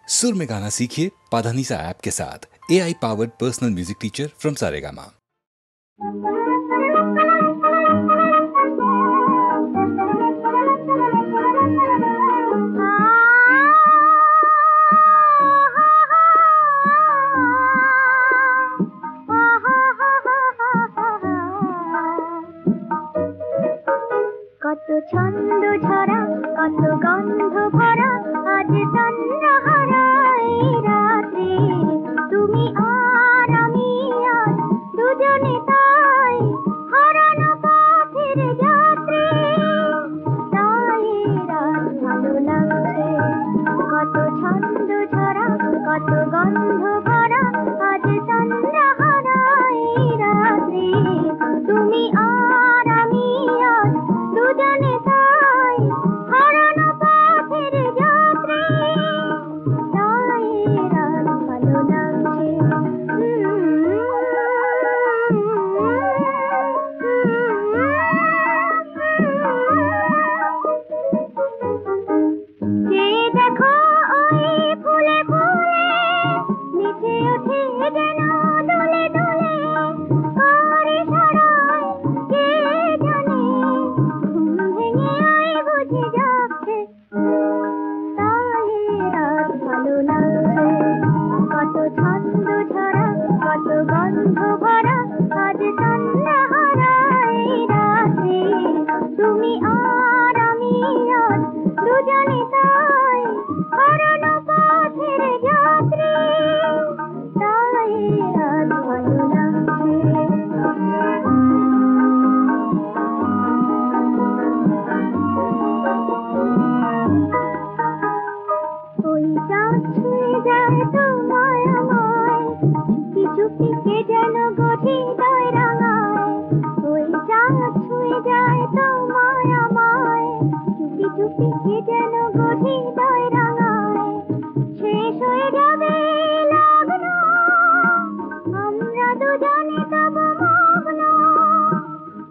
सुर में गाना सीखिए पाधानीसा ऐप के साथ। AI powered personal music teacher from Saregama. কত ছন্দ ঝরা কত গন্ধ ভরা আজ তন্দ্রাহারা এই রাতে তুমি আর আমি আজ দুজনে তাই হারানো পথের যাত্রী তাই রাত ভালো লাগছে কত ছন্দ ঝরা কত গন্ধ ভরা আজ তন্দ্রাহারা এই রাতে তুমি আর আমি আজ দুজনে তাই হারানো পথের যাত্রী তাই রাত ভালো লাগছে যে দেখো ওই ফুলে ফুলে নিচে ওঠে যেন দোলে দোলে করে সারায় কে জানে ঘুম ভেঙে আয় বুঝে যাচ্ছে তাই রাত ভালো লাগছে কত ছন্দ ঝরা কত গন্ধ ভরা আজ তন্দ্রাহারা এই রাতে তুমি আর আমি আজ দুজনে তাই হারানো পথের যাত্রী তাই রাত ভালো লাগছে ওই চাঁদ ছুঁয়ে যায় তোমায় আমায় চুপি চুপি কে যেন গভীর রাঙায় ওই চাঁদ ছুঁয়ে যায় তোমায় আমায় চুপি চুপি কে যেন গভীর রাঙায় শেষ হয়ে যাবে লগ্ন আমরা দুজনে তব মগ্ন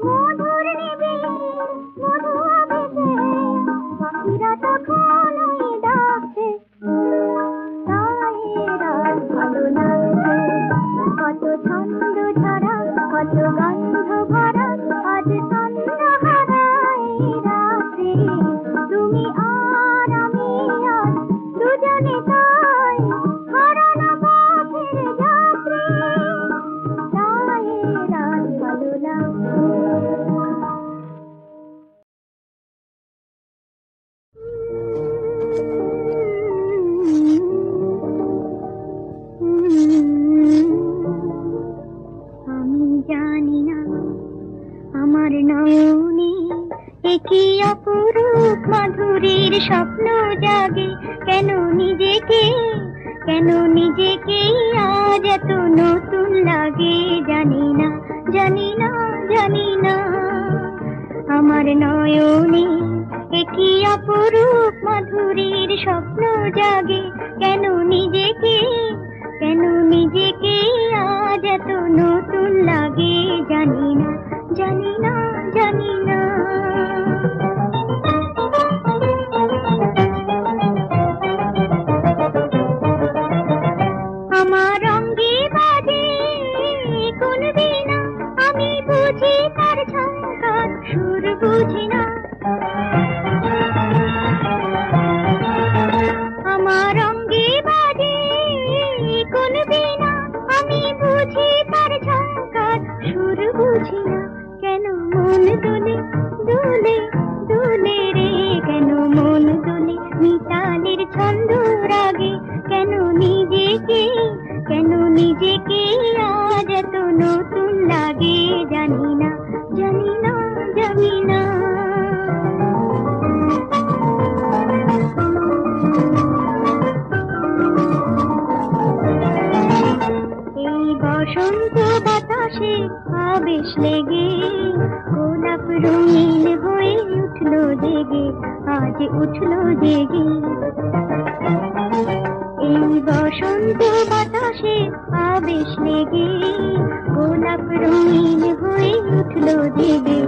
মধুর নিবিড় মধু আবেশে পাখিরা তখন ওই ডাকছে তাই রাত ভালো লাগছে কত ছন্দ ঝরা কত গন্ধ ভরা আজ তন্দ্রাহারা এই রাতে তুমি আর আমি আজ দুজনে তাই হারানো পথের যাত্রী তাই রাত ভালো লাগছে আমি জানি না আমার নয়নে একই অপরূপ মাধুরীর স্বপ্ন জাগে কেন নিজেকে আজ এত নতুন লাগে জানি না জানি না জানি না আমার নয়নে একই অপরূপ মাধুরীর স্বপ্ন জাগে কেন নিজেকে আজ এত নতুন লাগে জানি না জানি না জানি না আমার অঙ্গে বাজে কোন বীণা আমি বুঝি তার ঝঙ্কার সুর বুঝি না আমার অঙ্গে বাজে কোন বীণা আমি বুঝি তার ঝঙ্কার সুর বুঝি না কেন মন দোলে দোলে দোলে রে কেন মন দোলে মিতালের ছন্দ রাগে কেন নিজেকে আজ এত নতুন লাগে জানি না জানি না জানি না এই বসন্ত বাতাসে আবেশ লেগে গোলাপ রঙিন হয়ে উঠলো জেগে আজ উঠলো জেগে এই বসন্ত বাতাসে আবেশ লেগে গোলাপ রঙিন হয়ে উঠলো জেগে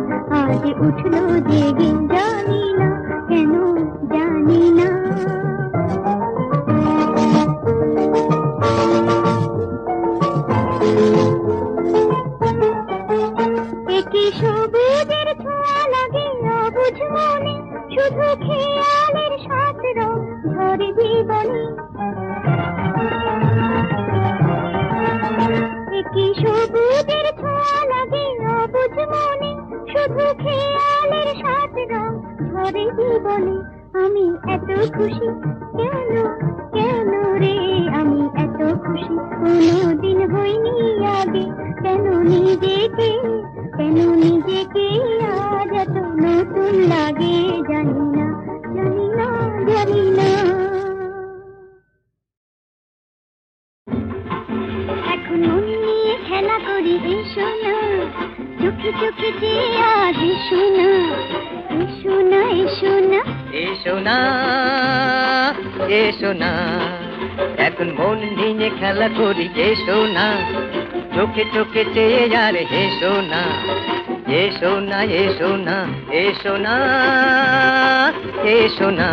আজ উঠলো জেগে জানি না কেন জানি না জীবনে কি সবুজের ছোঁয়া লাগে অবুঝ মনে শুধু খেয়ালের সাত রং ঝরে জীবনে আমি এত খুশি কেন কেন রে আমি এত খুশি কোনোদিন হইনি আগে কেন নিজেকে আজ এত নতুন লাগে জানি না জানি না জানি না এখন মন নিয়ে খেলা করি এসো না চোখে চোখে যে আজ এসো না এসো না এসো না এসো না এসো না এখন মন নিয়ে খেলা করি এসো না চোখে চোখে চেয়ে আর এসো না এসো না এসো না এসো না এসো না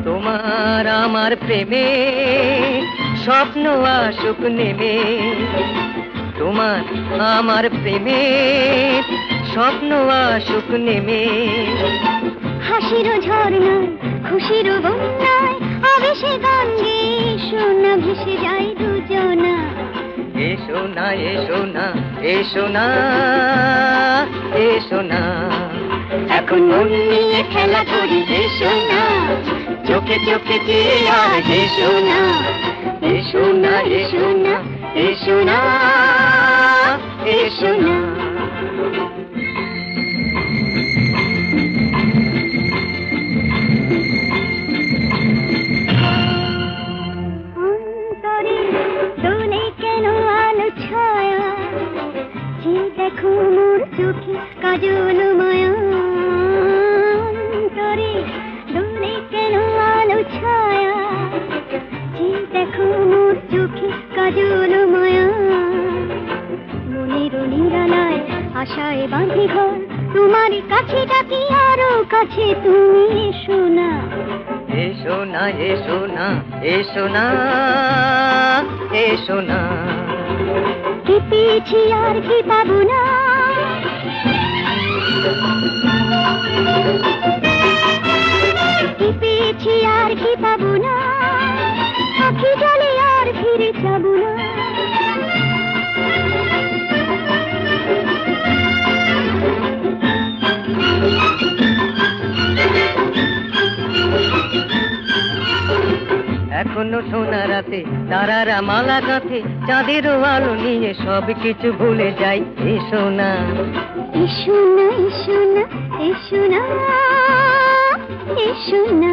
তোমার আমার প্রেমে স্বপ্ন আসুক নেমে তোমার আমার প্রেমে স্বপ্ন আসুক নেমে হাসির ঝর্ণায় খুশির বন্যায় আবেশে গান গেয়ে শোনা ভেসে যায় দুজনা এসো না এসো না এসো না এসো না এখন মন নিয়ে খেলা করি এসো না চোখে চোখে চেয়ে আর এসো না এসো না এসো না এসো না এসো না অন্তরে দোলে কেন আলো ছায়া যে দেখো মোর চোখে কাজল মায়া অন্তরে দোলে কেন আলো ছায়া যে দেখো মোর চোখে কাজল মায়া মনের নিরালায় আশায় বাঁধি ঘর তোমার কাছে ডাকি আরো কাছে তুমি এসো না এসো না এসো না এসো না এসো না কি পেয়েছি আর কি পাবো না কি পেয়েছি আর কি পাবো না আখি জলে আর ফিরে যাবো না এখনো সোনা রাতে তারারা মালা গাঁথে চাঁদেরও আলো নিয়ে সব কিছু ভুলে যাই এসো না এসো না এসো না এসো না এসো না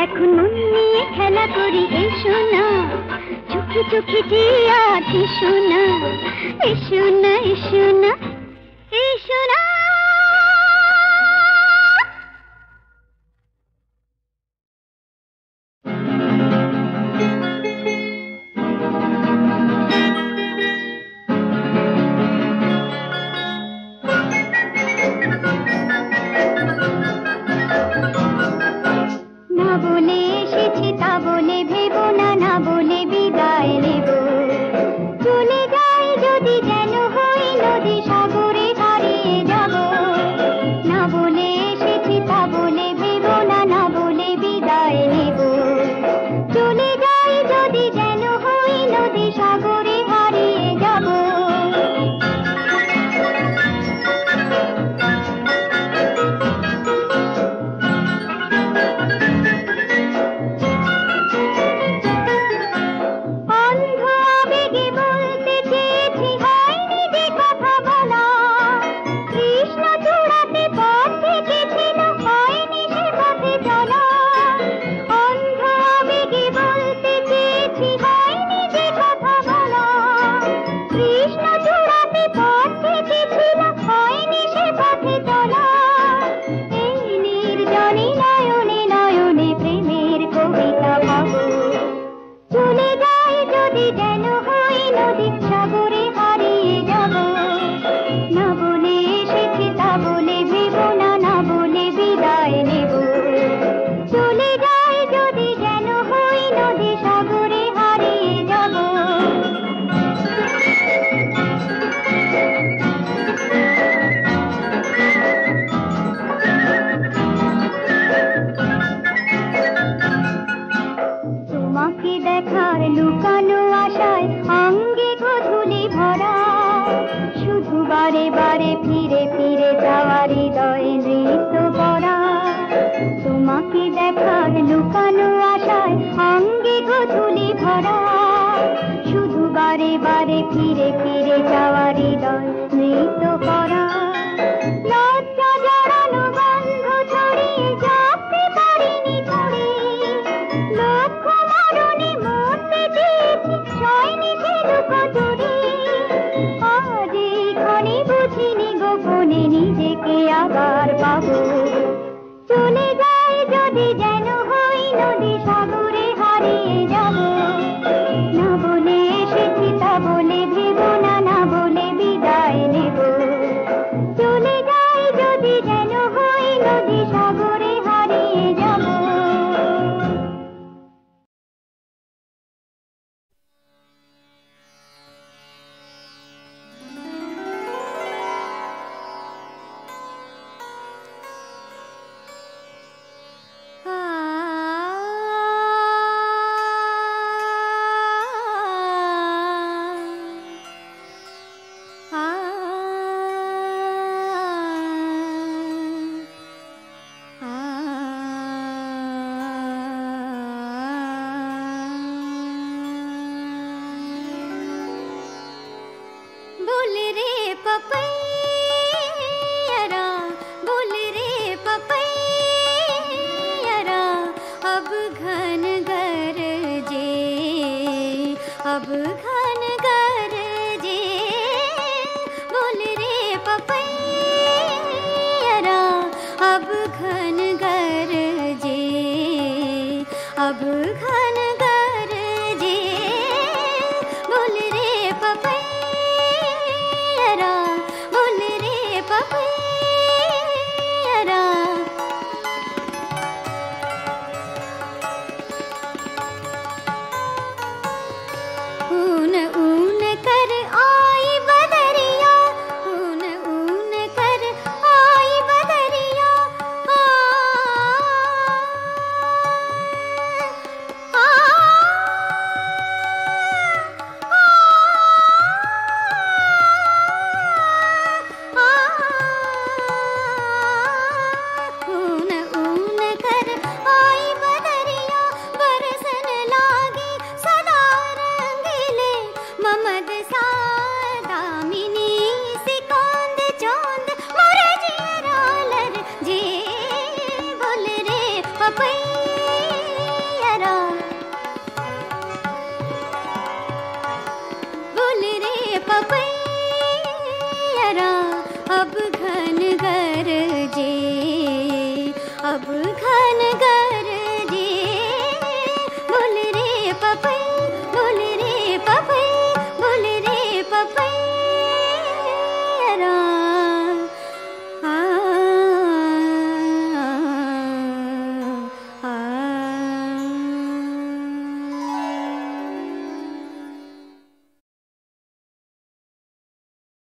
এখন মন নিয়ে খেলা করি এসো না চোখে চোখে যে আজ এসো না এসো না এসো না এসো না না বলে এসেছি তা বলে ভেবো না না বলে বিদায় নেব চলে যাই যদি যেন হই নদী সাগরে হারিয়ে যাব ফিরে ফিরে যাওয়া হৃদয় নৃত্য করা লজ্জা জড়ানো গন্ধ ছড়িয়ে যাতে পারিনি ধরে লক্ষ্য মরণে মরতে চেয়েছি ছয়নি সে দুঃখ দূরে আজ এইখানে বুঝিনি গোপনে নিজেকে আবার পাবো চলে যায় যদি যেন হই নদী সাগরে হারিয়ে যাব না বলে এসেছি তা বলে ভেবো না না বলে বিদায় নেব চলে যায় যদি যেন হই নদী সাগরে হারিয়ে যাব बोल रे पपैया बोल रे पपैया अब घन गरजे अब घन गरजे बोल रे पपैया अब घन गरजे अब घन गरजे बोल रे पपैया बोल रे पपैया ऊन ऊन कर आई बदरिया ऊन ऊन कर आई बदरिया ऊन ऊन कर आई बदरिया बरसन लागी सदा रंगीले ममद सा दामिनी सिकोंद चोंद मोरे जियरालर जे बोल रे पपैया बोल रे पपैया अब